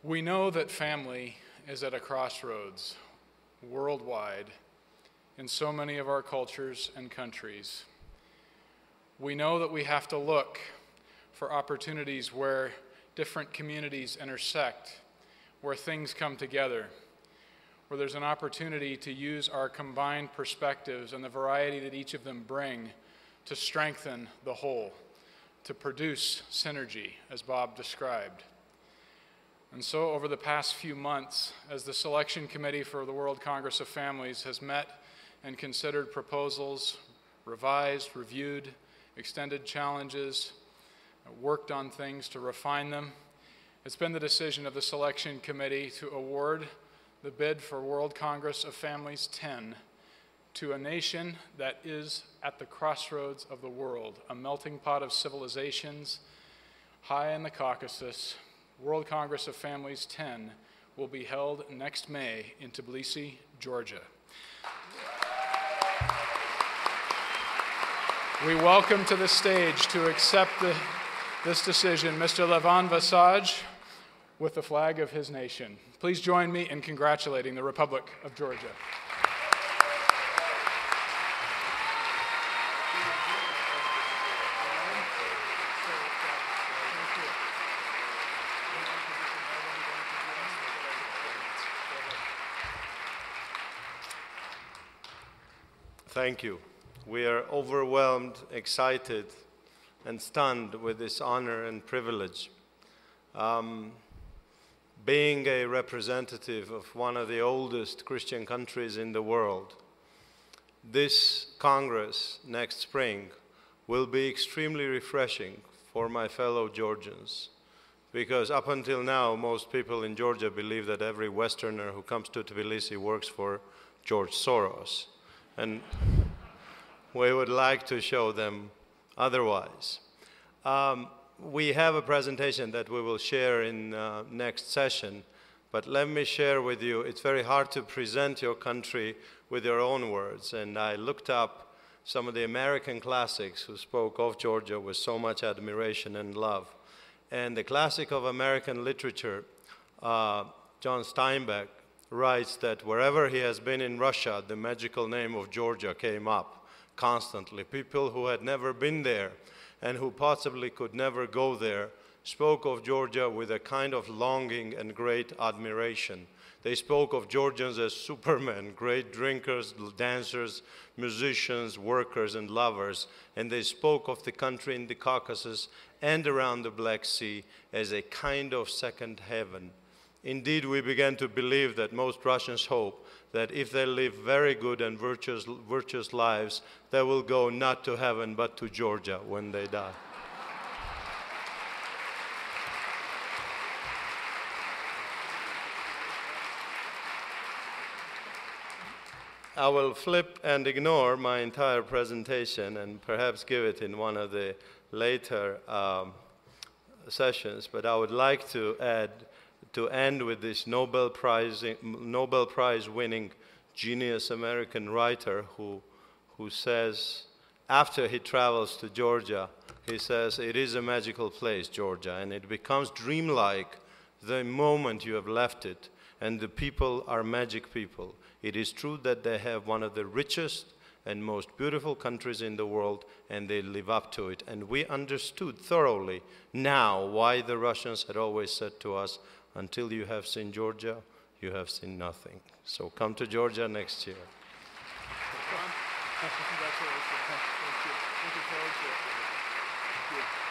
We know that family is at a crossroads worldwide in so many of our cultures and countries. We know that we have to look for opportunities where different communities intersect, where things come together, where there's an opportunity to use our combined perspectives and the variety that each of them bring to strengthen the whole, to produce synergy, as Bob described. And so over the past few months, as the Selection Committee for the World Congress of Families has met and considered proposals, revised, reviewed, extended challenges, worked on things to refine them, it's been the decision of the Selection Committee to award the bid for World Congress of Families 10 to a nation that is at the crossroads of the world, a melting pot of civilizations high in the Caucasus. World Congress of Families 10 will be held next May in Tbilisi, Georgia. We welcome to the stage to accept this decision Mr. Levan Vasadze with the flag of his nation. Please join me in congratulating the Republic of Georgia. Thank you. We are overwhelmed, excited, and stunned with this honor and privilege. Being a representative of one of the oldest Christian countries in the world, this Congress next spring will be extremely refreshing for my fellow Georgians, because up until now, most people in Georgia believe that every Westerner who comes to Tbilisi works for George Soros. And we would like to show them otherwise. We have a presentation that we will share in next session, but let me share with you, it's very hard to present your country with your own words, and I looked up some of the American classics who spoke of Georgia with so much admiration and love. And the classic of American literature, John Steinbeck, writes that wherever he has been in Russia, the magical name of Georgia came up constantly. People who had never been there and who possibly could never go there spoke of Georgia with a kind of longing and great admiration. They spoke of Georgians as supermen, great drinkers, dancers, musicians, workers, and lovers. And they spoke of the country in the Caucasus and around the Black Sea as a kind of second heaven. Indeed, we began to believe that most Russians hope that if they live very good and virtuous lives, they will go not to heaven but to Georgia when they die. I will flip and ignore my entire presentation and perhaps give it in one of the later sessions, but I would like to end with this Nobel Prize winning genius American writer who says, after he travels to Georgia, he says, "It is a magical place, Georgia, and it becomes dreamlike the moment you have left it, and the people are magic people. It is true that they have one of the richest and most beautiful countries in the world, and they live up to it." And we understood thoroughly now why the Russians had always said to us, "Until you have seen Georgia, you have seen nothing." So come to Georgia next year. Congratulations. Thank you. Looking forward to it. Thank you.